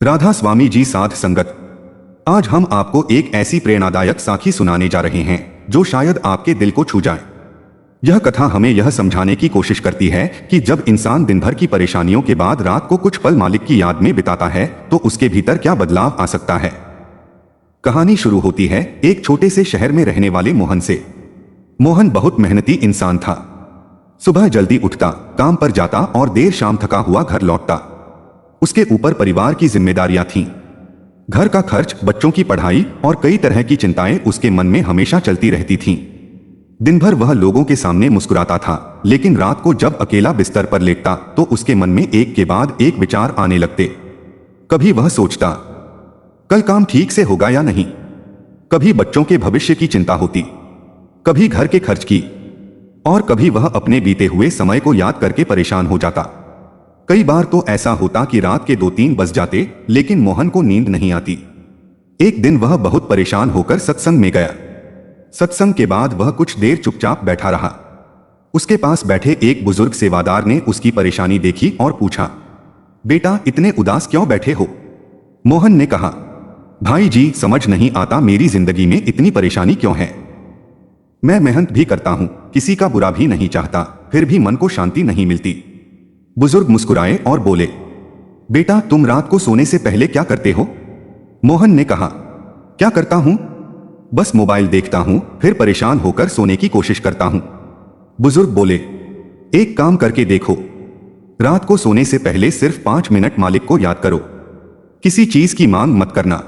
राधा स्वामी जी साध संगत। आज हम आपको एक ऐसी प्रेरणादायक साखी सुनाने जा रहे हैं जो शायद आपके दिल को छू जाए। यह कथा हमें यह समझाने की कोशिश करती है कि जब इंसान दिन भर की परेशानियों के बाद रात को कुछ पल मालिक की याद में बिताता है तो उसके भीतर क्या बदलाव आ सकता है। कहानी शुरू होती है एक छोटे से शहर में रहने वाले मोहन से। मोहन बहुत मेहनती इंसान था। सुबह जल्दी उठता, काम पर जाता और देर शाम थका हुआ घर लौटता। उसके ऊपर परिवार की जिम्मेदारियां थीं। घर का खर्च, बच्चों की पढ़ाई और कई तरह की चिंताएं उसके मन में हमेशा चलती रहती थीं। दिन भर वह लोगों के सामने मुस्कुराता था, लेकिन रात को जब अकेला बिस्तर पर लेटता तो उसके मन में एक के बाद एक विचार आने लगते। कभी वह सोचता, कल काम ठीक से होगा या नहीं। कभी बच्चों के भविष्य की चिंता होती, कभी घर के खर्च की, और कभी वह अपने बीते हुए समय को याद करके परेशान हो जाता। कई बार तो ऐसा होता कि रात के 2-3 बज जाते, लेकिन मोहन को नींद नहीं आती। एक दिन वह बहुत परेशान होकर सत्संग में गया। सत्संग के बाद वह कुछ देर चुपचाप बैठा रहा। उसके पास बैठे एक बुजुर्ग सेवादार ने उसकी परेशानी देखी और पूछा, बेटा इतने उदास क्यों बैठे हो। मोहन ने कहा, भाई जी समझ नहीं आता मेरी जिंदगी में इतनी परेशानी क्यों है। मैं मेहनत भी करता हूं, किसी का बुरा भी नहीं चाहता, फिर भी मन को शांति नहीं मिलती। बुजुर्ग मुस्कुराए और बोले, बेटा तुम रात को सोने से पहले क्या करते हो। मोहन ने कहा, क्या करता हूं, बस मोबाइल देखता हूं, फिर परेशान होकर सोने की कोशिश करता हूं। बुजुर्ग बोले, एक काम करके देखो, रात को सोने से पहले सिर्फ 5 मिनट मालिक को याद करो। किसी चीज की मांग मत करना,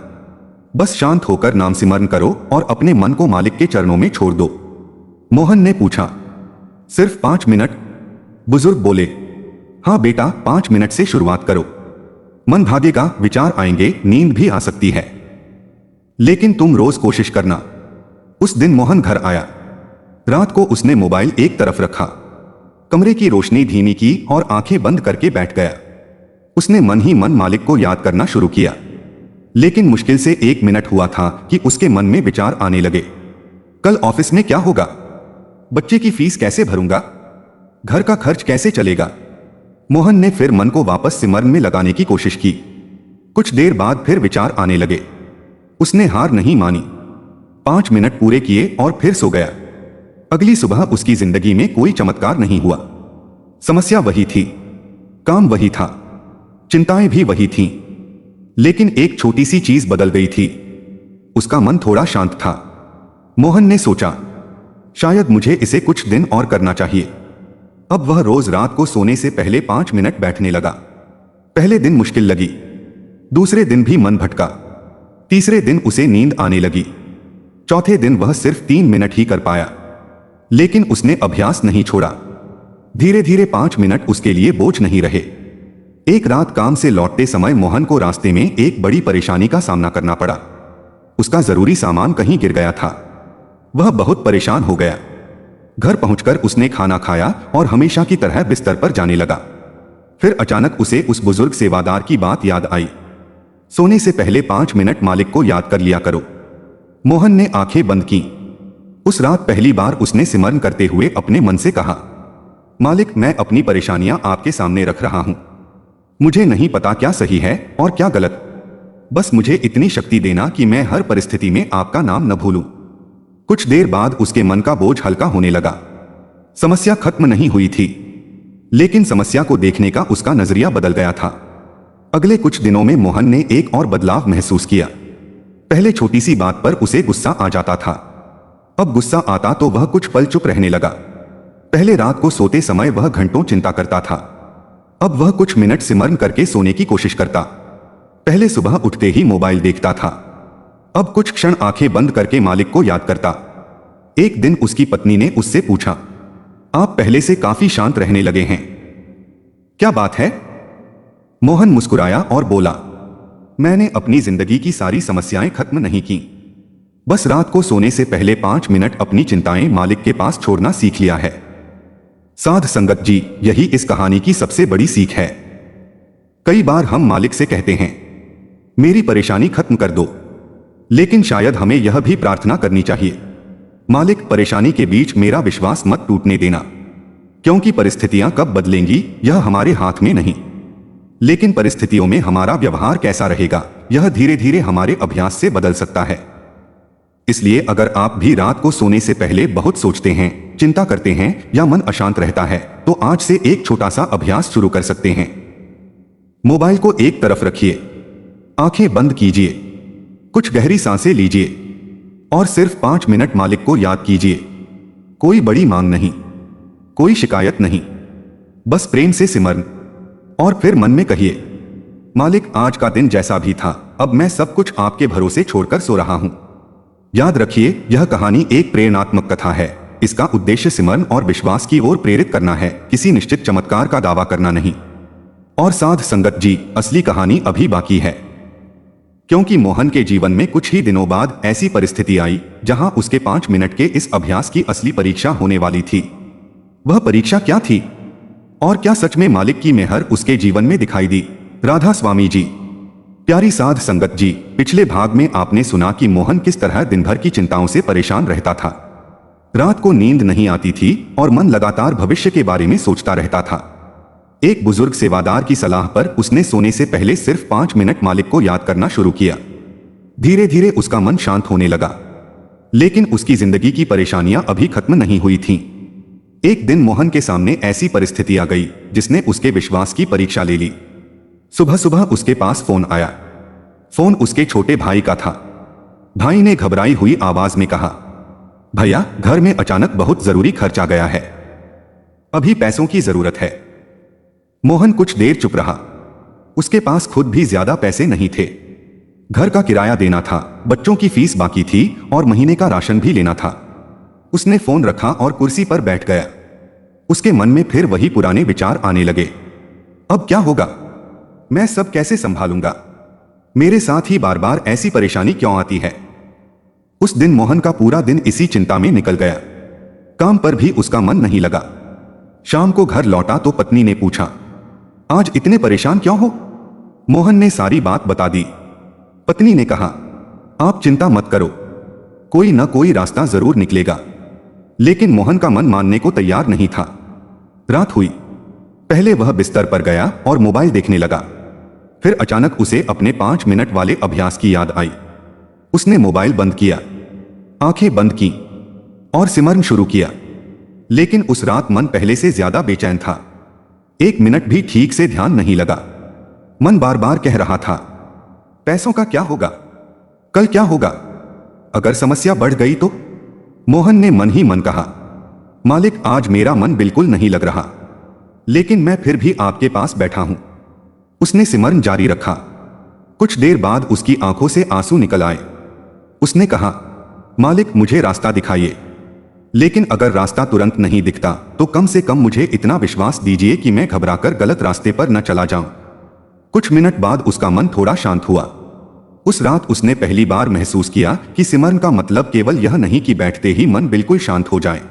बस शांत होकर नाम सिमरन करो और अपने मन को मालिक के चरणों में छोड़ दो। मोहन ने पूछा, सिर्फ 5 मिनट। बुजुर्ग बोले, हाँ बेटा 5 मिनट से शुरुआत करो। मन भागेगा, विचार आएंगे, नींद भी आ सकती है, लेकिन तुम रोज कोशिश करना। उस दिन मोहन घर आया। रात को उसने मोबाइल एक तरफ रखा, कमरे की रोशनी धीमी की और आंखें बंद करके बैठ गया। उसने मन ही मन मालिक को याद करना शुरू किया, लेकिन मुश्किल से 1 मिनट हुआ था कि उसके मन में विचार आने लगे। कल ऑफिस में क्या होगा, बच्चे की फीस कैसे भरूंगा, घर का खर्च कैसे चलेगा। मोहन ने फिर मन को वापस सिमरन में लगाने की कोशिश की। कुछ देर बाद फिर विचार आने लगे। उसने हार नहीं मानी, 5 मिनट पूरे किए और फिर सो गया। अगली सुबह उसकी जिंदगी में कोई चमत्कार नहीं हुआ। समस्या वही थी, काम वही था, चिंताएं भी वही थीं, लेकिन एक छोटी सी चीज बदल गई थी। उसका मन थोड़ा शांत था। मोहन ने सोचा, शायद मुझे इसे कुछ दिन और करना चाहिए। अब वह रोज रात को सोने से पहले 5 मिनट बैठने लगा। पहले दिन मुश्किल लगी, दूसरे दिन भी मन भटका, तीसरे दिन उसे नींद आने लगी, चौथे दिन वह सिर्फ 3 मिनट ही कर पाया। लेकिन उसने अभ्यास नहीं छोड़ा। धीरे धीरे 5 मिनट उसके लिए बोझ नहीं रहे। एक रात काम से लौटते समय मोहन को रास्ते में एक बड़ी परेशानी का सामना करना पड़ा। उसका जरूरी सामान कहीं गिर गया था। वह बहुत परेशान हो गया। घर पहुंचकर उसने खाना खाया और हमेशा की तरह बिस्तर पर जाने लगा। फिर अचानक उसे उस बुजुर्ग सेवादार की बात याद आई, सोने से पहले 5 मिनट मालिक को याद कर लिया करो। मोहन ने आंखें बंद की। उस रात पहली बार उसने सिमरन करते हुए अपने मन से कहा, मालिक मैं अपनी परेशानियां आपके सामने रख रहा हूं। मुझे नहीं पता क्या सही है और क्या गलत, बस मुझे इतनी शक्ति देना कि मैं हर परिस्थिति में आपका नाम न भूलूं। कुछ देर बाद उसके मन का बोझ हल्का होने लगा। समस्या खत्म नहीं हुई थी, लेकिन समस्या को देखने का उसका नजरिया बदल गया था। अगले कुछ दिनों में मोहन ने एक और बदलाव महसूस किया। पहले छोटी सी बात पर उसे गुस्सा आ जाता था, अब गुस्सा आता तो वह कुछ पल चुप रहने लगा। पहले रात को सोते समय वह घंटों चिंता करता था, अब वह कुछ मिनट सिमरन करके सोने की कोशिश करता। पहले सुबह उठते ही मोबाइल देखता था, अब कुछ क्षण आंखें बंद करके मालिक को याद करता। एक दिन उसकी पत्नी ने उससे पूछा, आप पहले से काफी शांत रहने लगे हैं, क्या बात है। मोहन मुस्कुराया और बोला, मैंने अपनी जिंदगी की सारी समस्याएं खत्म नहीं की, बस रात को सोने से पहले 5 मिनट अपनी चिंताएं मालिक के पास छोड़ना सीख लिया है। साध संगत जी, यही इस कहानी की सबसे बड़ी सीख है। कई बार हम मालिक से कहते हैं, मेरी परेशानी खत्म कर दो, लेकिन शायद हमें यह भी प्रार्थना करनी चाहिए, मालिक परेशानी के बीच मेरा विश्वास मत टूटने देना, क्योंकि परिस्थितियां कब बदलेंगी यह हमारे हाथ में नहीं। लेकिन परिस्थितियों में हमारा व्यवहार कैसा रहेगा, यह धीरे धीरे हमारे अभ्यास से बदल सकता है। इसलिए अगर आप भी रात को सोने से पहले बहुत सोचते हैं, चिंता करते हैं या मन अशांत रहता है, तो आज से एक छोटा सा अभ्यास शुरू कर सकते हैं। मोबाइल को एक तरफ रखिए, आंखें बंद कीजिए, कुछ गहरी सांसें लीजिए और सिर्फ 5 मिनट मालिक को याद कीजिए। कोई बड़ी मांग नहीं, कोई शिकायत नहीं, बस प्रेम से सिमरन। और फिर मन में कहिए, मालिक आज का दिन जैसा भी था, अब मैं सब कुछ आपके भरोसे छोड़कर सो रहा हूं। याद रखिए, यह कहानी एक प्रेरणात्मक कथा है। इसका उद्देश्य सिमरन और विश्वास की ओर प्रेरित करना है, किसी निश्चित चमत्कार का दावा करना नहीं। और साध संगत जी, असली कहानी अभी बाकी है, क्योंकि मोहन के जीवन में कुछ ही दिनों बाद ऐसी परिस्थिति आई जहां उसके 5 मिनट के इस अभ्यास की असली परीक्षा होने वाली थी। वह परीक्षा क्या थी और क्या सच में मालिक की मेहर उसके जीवन में दिखाई दी? राधा स्वामी जी। प्यारी साध संगत जी, पिछले भाग में आपने सुना कि मोहन किस तरह दिन भर की चिंताओं से परेशान रहता था। रात को नींद नहीं आती थी और मन लगातार भविष्य के बारे में सोचता रहता था। एक बुजुर्ग सेवादार की सलाह पर उसने सोने से पहले सिर्फ 5 मिनट मालिक को याद करना शुरू किया। धीरे धीरे उसका मन शांत होने लगा, लेकिन उसकी जिंदगी की परेशानियां अभी खत्म नहीं हुई थीं। एक दिन मोहन के सामने ऐसी परिस्थिति आ गई जिसने उसके विश्वास की परीक्षा ले ली। सुबह सुबह उसके पास फोन आया। फोन उसके छोटे भाई का था। भाई ने घबराई हुई आवाज में कहा, भैया, घर में अचानक बहुत जरूरी खर्च आ गया है, अभी पैसों की जरूरत है। मोहन कुछ देर चुप रहा। उसके पास खुद भी ज्यादा पैसे नहीं थे। घर का किराया देना था, बच्चों की फीस बाकी थी और महीने का राशन भी लेना था। उसने फोन रखा और कुर्सी पर बैठ गया। उसके मन में फिर वही पुराने विचार आने लगे। अब क्या होगा? मैं सब कैसे संभालूंगा? मेरे साथ ही बार बार ऐसी परेशानी क्यों आती है? उस दिन मोहन का पूरा दिन इसी चिंता में निकल गया। काम पर भी उसका मन नहीं लगा। शाम को घर लौटा तो पत्नी ने पूछा, आज इतने परेशान क्यों हो? मोहन ने सारी बात बता दी। पत्नी ने कहा, आप चिंता मत करो, कोई न कोई रास्ता जरूर निकलेगा। लेकिन मोहन का मन मानने को तैयार नहीं था। रात हुई। पहले वह बिस्तर पर गया और मोबाइल देखने लगा। फिर अचानक उसे अपने 5 मिनट वाले अभ्यास की याद आई। उसने मोबाइल बंद किया, आंखें बंद की और सिमरन शुरू किया। लेकिन उस रात मन पहले से ज्यादा बेचैन था। 1 मिनट भी ठीक से ध्यान नहीं लगा। मन बार बार कह रहा था, पैसों का क्या होगा? कल क्या होगा? अगर समस्या बढ़ गई तो? मोहन ने मन ही मन कहा, मालिक, आज मेरा मन बिल्कुल नहीं लग रहा, लेकिन मैं फिर भी आपके पास बैठा हूं। उसने सिमरन जारी रखा। कुछ देर बाद उसकी आंखों से आंसू निकल आए। उसने कहा, मालिक, मुझे रास्ता दिखाइए, लेकिन अगर रास्ता तुरंत नहीं दिखता तो कम से कम मुझे इतना विश्वास दीजिए कि मैं घबराकर गलत रास्ते पर न चला जाऊं। कुछ मिनट बाद उसका मन थोड़ा शांत हुआ। उस रात उसने पहली बार महसूस किया कि सिमरन का मतलब केवल यह नहीं कि बैठते ही मन बिल्कुल शांत हो जाए।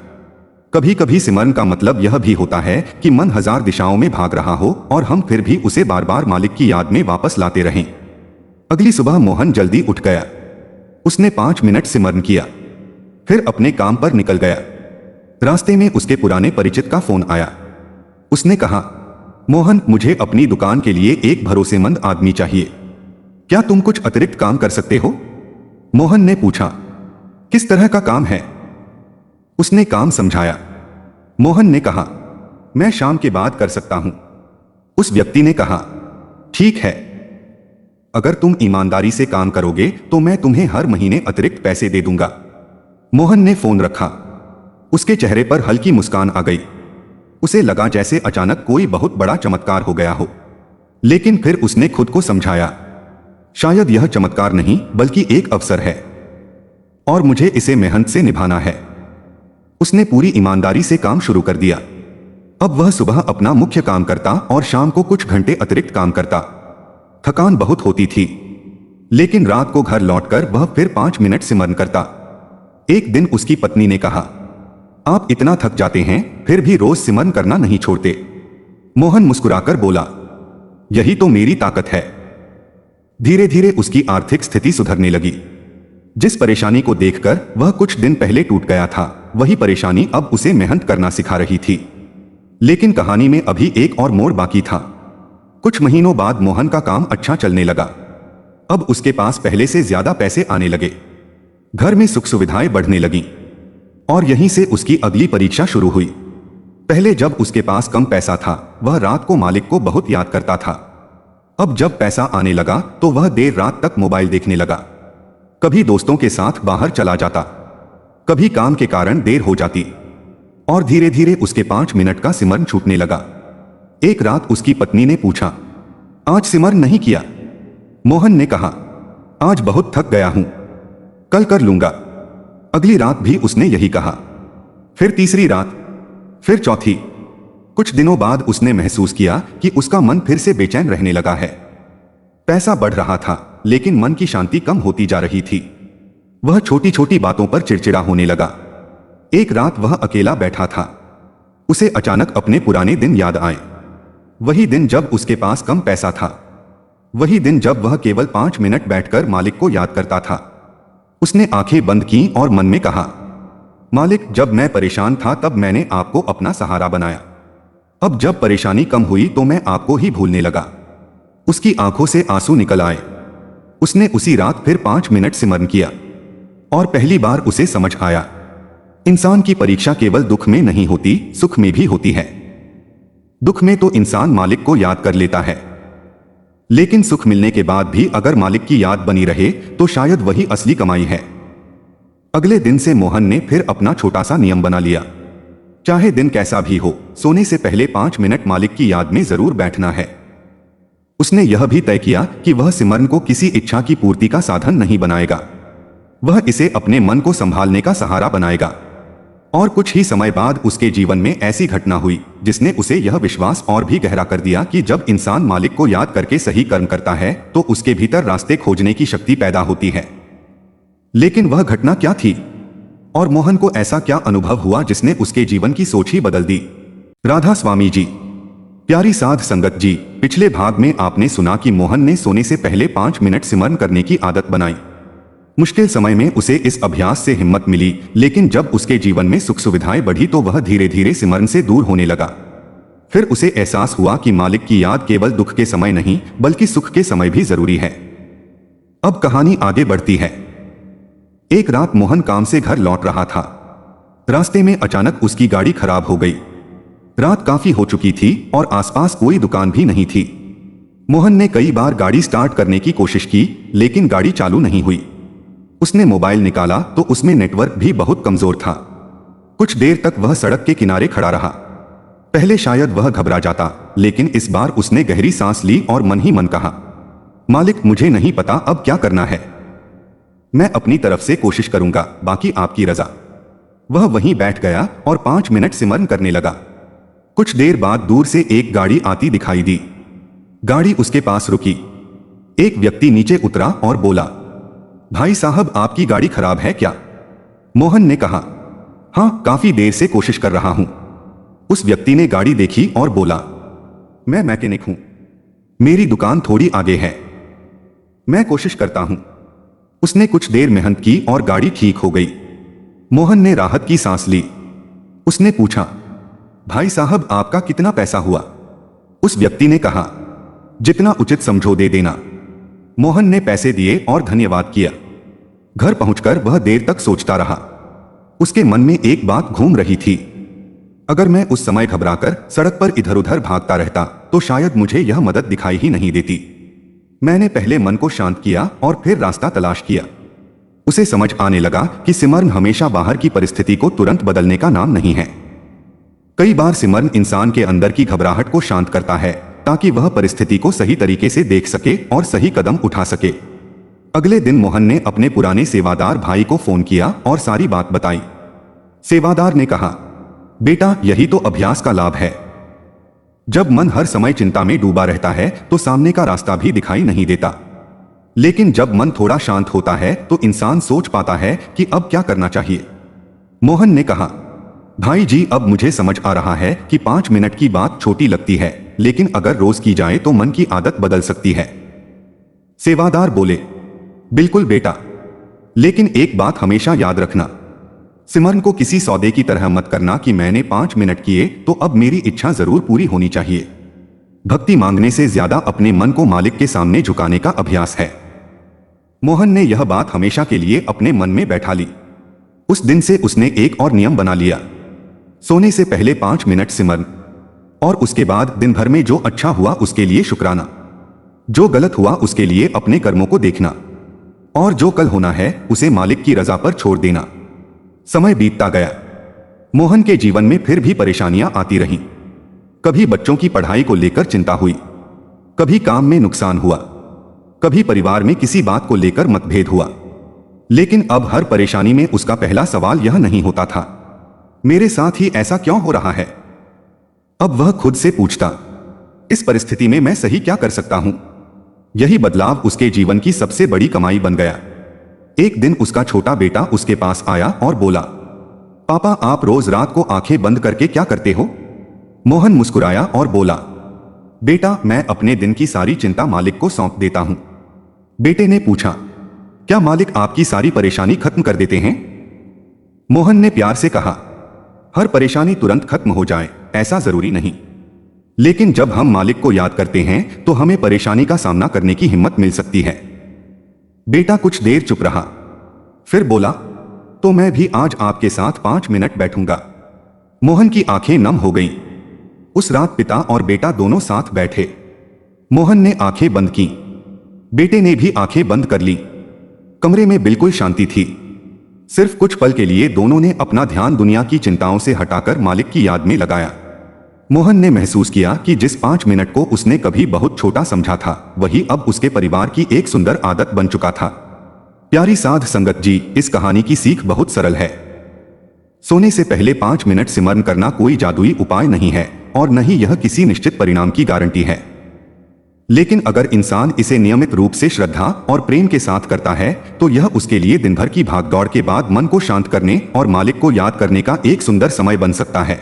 कभी कभी सिमरन का मतलब यह भी होता है कि मन 1000 दिशाओं में भाग रहा हो और हम फिर भी उसे बार बार मालिक की याद में वापस लाते रहें। अगली सुबह मोहन जल्दी उठ गया। उसने 5 मिनट सिमरन किया, फिर अपने काम पर निकल गया। रास्ते में उसके पुराने परिचित का फोन आया। उसने कहा, मोहन, मुझे अपनी दुकान के लिए एक भरोसेमंद आदमी चाहिए, क्या तुम कुछ अतिरिक्त काम कर सकते हो? मोहन ने पूछा, किस तरह का काम है? उसने काम समझाया। मोहन ने कहा, मैं शाम के बाद कर सकता हूं। उस व्यक्ति ने कहा, ठीक है, अगर तुम ईमानदारी से काम करोगे तो मैं तुम्हें हर महीने अतिरिक्त पैसे दे दूंगा। मोहन ने फोन रखा। उसके चेहरे पर हल्की मुस्कान आ गई। उसे लगा जैसे अचानक कोई बहुत बड़ा चमत्कार हो गया हो। लेकिन फिर उसने खुद को समझाया, शायद यह चमत्कार नहीं बल्कि एक अवसर है और मुझे इसे मेहनत से निभाना है। उसने पूरी ईमानदारी से काम शुरू कर दिया। अब वह सुबह अपना मुख्य काम करता और शाम को कुछ घंटे अतिरिक्त काम करता। थकान बहुत होती थी, लेकिन रात को घर लौटकर वह फिर 5 मिनट सिमरन करता। एक दिन उसकी पत्नी ने कहा, आप इतना थक जाते हैं फिर भी रोज सिमरन करना नहीं छोड़ते। मोहन मुस्कुराकर बोला, यही तो मेरी ताकत है। धीरे धीरे उसकी आर्थिक स्थिति सुधरने लगी। जिस परेशानी को देखकर वह कुछ दिन पहले टूट गया था, वही परेशानी अब उसे मेहनत करना सिखा रही थी। लेकिन कहानी में अभी एक और मोड़ बाकी था। कुछ महीनों बाद मोहन का काम अच्छा चलने लगा। अब उसके पास पहले से ज्यादा पैसे आने लगे, घर में सुख सुविधाएं बढ़ने लगीं और यहीं से उसकी अगली परीक्षा शुरू हुई। पहले जब उसके पास कम पैसा था, वह रात को मालिक को बहुत याद करता था। अब जब पैसा आने लगा तो वह देर रात तक मोबाइल देखने लगा। कभी दोस्तों के साथ बाहर चला जाता, कभी काम के कारण देर हो जाती और धीरे धीरे उसके 5 मिनट का सिमरन छूटने लगा। एक रात उसकी पत्नी ने पूछा, आज सिमरन नहीं किया? मोहन ने कहा, आज बहुत थक गया हूं, कल कर लूंगा। अगली रात भी उसने यही कहा, फिर तीसरी रात, फिर चौथी। कुछ दिनों बाद उसने महसूस किया कि उसका मन फिर से बेचैन रहने लगा है। पैसा बढ़ रहा था लेकिन मन की शांति कम होती जा रही थी। वह छोटी छोटी बातों पर चिड़चिड़ा होने लगा। एक रात वह अकेला बैठा था, उसे अचानक अपने पुराने दिन याद आए। वही दिन जब उसके पास कम पैसा था, वही दिन जब वह केवल 5 मिनट बैठकर मालिक को याद करता था। उसने आंखें बंद की और मन में कहा, मालिक, जब मैं परेशान था तब मैंने आपको अपना सहारा बनाया। अब जब परेशानी कम हुई तो मैं आपको ही भूलने लगा। उसकी आंखों से आंसू निकल आए। उसने उसी रात फिर 5 मिनट सिमरन किया और पहली बार उसे समझ आया, इंसान की परीक्षा केवल दुख में नहीं होती, सुख में भी होती है। दुख में तो इंसान मालिक को याद कर लेता है, लेकिन सुख मिलने के बाद भी अगर मालिक की याद बनी रहे तो शायद वही असली कमाई है। अगले दिन से मोहन ने फिर अपना छोटा सा नियम बना लिया, चाहे दिन कैसा भी हो, सोने से पहले 5 मिनट मालिक की याद में जरूर बैठना है। उसने यह भी तय किया कि वह सिमरन को किसी इच्छा की पूर्ति का साधन नहीं बनाएगा, वह इसे अपने मन को संभालने का सहारा बनाएगा। और कुछ ही समय बाद उसके जीवन में ऐसी घटना हुई जिसने उसे यह विश्वास और भी गहरा कर दिया कि जब इंसान मालिक को याद करके सही कर्म करता है तो उसके भीतर रास्ते खोजने की शक्ति पैदा होती है। लेकिन वह घटना क्या थी और मोहन को ऐसा क्या अनुभव हुआ जिसने उसके जीवन की सोच ही बदल दी? राधा स्वामी जी, प्यारी साध संगत जी, पिछले भाग में आपने सुना कि मोहन ने सोने से पहले 5 मिनट सिमरन करने की आदत बनाई। मुश्किल समय में उसे इस अभ्यास से हिम्मत मिली, लेकिन जब उसके जीवन में सुख सुविधाएं बढ़ी तो वह धीरे धीरे सिमरन से दूर होने लगा। फिर उसे एहसास हुआ कि मालिक की याद केवल दुख के समय नहीं बल्कि सुख के समय भी जरूरी है। अब कहानी आगे बढ़ती है। एक रात मोहन काम से घर लौट रहा था। रास्ते में अचानक उसकी गाड़ी खराब हो गई। रात काफी हो चुकी थी और आसपास कोई दुकान भी नहीं थी। मोहन ने कई बार गाड़ी स्टार्ट करने की कोशिश की लेकिन गाड़ी चालू नहीं हुई। उसने मोबाइल निकाला तो उसमें नेटवर्क भी बहुत कमजोर था। कुछ देर तक वह सड़क के किनारे खड़ा रहा। पहले शायद वह घबरा जाता, लेकिन इस बार उसने गहरी सांस ली और मन ही मन कहा, मालिक, मुझे नहीं पता अब क्या करना है, मैं अपनी तरफ से कोशिश करूंगा, बाकी आपकी रजा। वह वहीं बैठ गया और 5 मिनट सिमरन करने लगा। कुछ देर बाद दूर से एक गाड़ी आती दिखाई दी। गाड़ी उसके पास रुकी। एक व्यक्ति नीचे उतरा और बोला, भाई साहब, आपकी गाड़ी खराब है क्या? मोहन ने कहा, हाँ, काफी देर से कोशिश कर रहा हूं। उस व्यक्ति ने गाड़ी देखी और बोला, मैं मैकेनिक हूं, मेरी दुकान थोड़ी आगे है, मैं कोशिश करता हूं। उसने कुछ देर मेहनत की और गाड़ी ठीक हो गई। मोहन ने राहत की सांस ली। उसने पूछा, भाई साहब, आपका कितना पैसा हुआ? उस व्यक्ति ने कहा, जितना उचित समझो दे देना। मोहन ने पैसे दिए और धन्यवाद किया। घर पहुंचकर वह देर तक सोचता रहा। उसके मन में एक बात घूम रही थी, अगर मैं उस समय घबराकर सड़क पर इधर उधर भागता रहता तो शायद मुझे यह मदद दिखाई ही नहीं देती। मैंने पहले मन को शांत किया और फिर रास्ता तलाश किया। उसे समझ आने लगा कि सिमरन हमेशा बाहर की परिस्थिति को तुरंत बदलने का नाम नहीं है। कई बार सिमरन इंसान के अंदर की घबराहट को शांत करता है ताकि वह परिस्थिति को सही तरीके से देख सके और सही कदम उठा सके। अगले दिन मोहन ने अपने पुराने सेवादार भाई को फोन किया और सारी बात बताई। सेवादार ने कहा, बेटा, यही तो अभ्यास का लाभ है। जब मन हर समय चिंता में डूबा रहता है तो सामने का रास्ता भी दिखाई नहीं देता, लेकिन जब मन थोड़ा शांत होता है तो इंसान सोच पाता है कि अब क्या करना चाहिए। मोहन ने कहा, भाई जी, अब मुझे समझ आ रहा है कि 5 मिनट की बात छोटी लगती है, लेकिन अगर रोज की जाए तो मन की आदत बदल सकती है। सेवादार बोले, बिल्कुल बेटा, लेकिन एक बात हमेशा याद रखना, सिमरन को किसी सौदे की तरह मत करना कि मैंने 5 मिनट किए तो अब मेरी इच्छा जरूर पूरी होनी चाहिए। भक्ति मांगने से ज्यादा अपने मन को मालिक के सामने झुकाने का अभ्यास है। मोहन ने यह बात हमेशा के लिए अपने मन में बैठा ली। उस दिन से उसने एक और नियम बना लिया, सोने से पहले 5 मिनट सिमरन, और उसके बाद दिन भर में जो अच्छा हुआ उसके लिए शुक्राना, जो गलत हुआ उसके लिए अपने कर्मों को देखना, और जो कल होना है उसे मालिक की रजा पर छोड़ देना। समय बीतता गया। मोहन के जीवन में फिर भी परेशानियां आती रहीं। कभी बच्चों की पढ़ाई को लेकर चिंता हुई, कभी काम में नुकसान हुआ, कभी परिवार में किसी बात को लेकर मतभेद हुआ। लेकिन अब हर परेशानी में उसका पहला सवाल यह नहीं होता था, मेरे साथ ही ऐसा क्यों हो रहा है। अब वह खुद से पूछता, इस परिस्थिति में मैं सही क्या कर सकता हूं। यही बदलाव उसके जीवन की सबसे बड़ी कमाई बन गया। एक दिन उसका छोटा बेटा उसके पास आया और बोला, पापा आप रोज रात को आंखें बंद करके क्या करते हो। मोहन मुस्कुराया और बोला, बेटा मैं अपने दिन की सारी चिंता मालिक को सौंप देता हूं। बेटे ने पूछा, क्या मालिक आपकी सारी परेशानी खत्म कर देते हैं। मोहन ने प्यार से कहा, हर परेशानी तुरंत खत्म हो जाए ऐसा जरूरी नहीं, लेकिन जब हम मालिक को याद करते हैं तो हमें परेशानी का सामना करने की हिम्मत मिल सकती है। बेटा कुछ देर चुप रहा, फिर बोला, तो मैं भी आज आपके साथ 5 मिनट बैठूंगा। मोहन की आंखें नम हो गईं। उस रात पिता और बेटा दोनों साथ बैठे। मोहन ने आंखें बंद की, बेटे ने भी आंखें बंद कर ली। कमरे में बिल्कुल शांति थी। सिर्फ कुछ पल के लिए दोनों ने अपना ध्यान दुनिया की चिंताओं से हटाकर मालिक की याद में लगाया। मोहन ने महसूस किया कि जिस 5 मिनट को उसने कभी बहुत छोटा समझा था, वही अब उसके परिवार की एक सुंदर आदत बन चुका था। प्यारी साध संगत जी, इस कहानी की सीख बहुत सरल है। सोने से पहले 5 मिनट सिमरन करना कोई जादुई उपाय नहीं है और न ही यह किसी निश्चित परिणाम की गारंटी है। लेकिन अगर इंसान इसे नियमित रूप से श्रद्धा और प्रेम के साथ करता है तो यह उसके लिए दिन भर की भागदौड़ के बाद मन को शांत करने और मालिक को याद करने का एक सुंदर समय बन सकता है।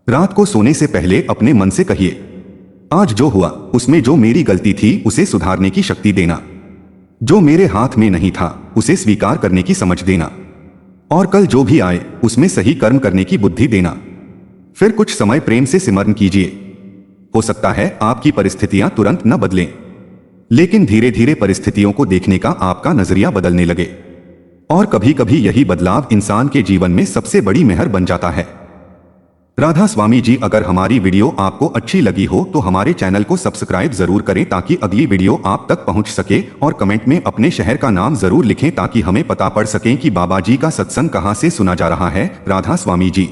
रात को सोने से पहले अपने मन से कहिए, आज जो हुआ उसमें जो मेरी गलती थी उसे सुधारने की शक्ति देना, जो मेरे हाथ में नहीं था उसे स्वीकार करने की समझ देना, और कल जो भी आए उसमें सही कर्म करने की बुद्धि देना। फिर कुछ समय प्रेम से सिमरन कीजिए। हो सकता है आपकी परिस्थितियां तुरंत न बदलें, लेकिन धीरे धीरे परिस्थितियों को देखने का आपका नजरिया बदलने लगे, और कभी कभी यही बदलाव इंसान के जीवन में सबसे बड़ी मेहर बन जाता है। राधा स्वामी जी, अगर हमारी वीडियो आपको अच्छी लगी हो तो हमारे चैनल को सब्सक्राइब जरूर करें ताकि अगली वीडियो आप तक पहुंच सके, और कमेंट में अपने शहर का नाम जरूर लिखें ताकि हमें पता पड़ सके कि बाबा जी का सत्संग कहां से सुना जा रहा है। राधा स्वामी जी।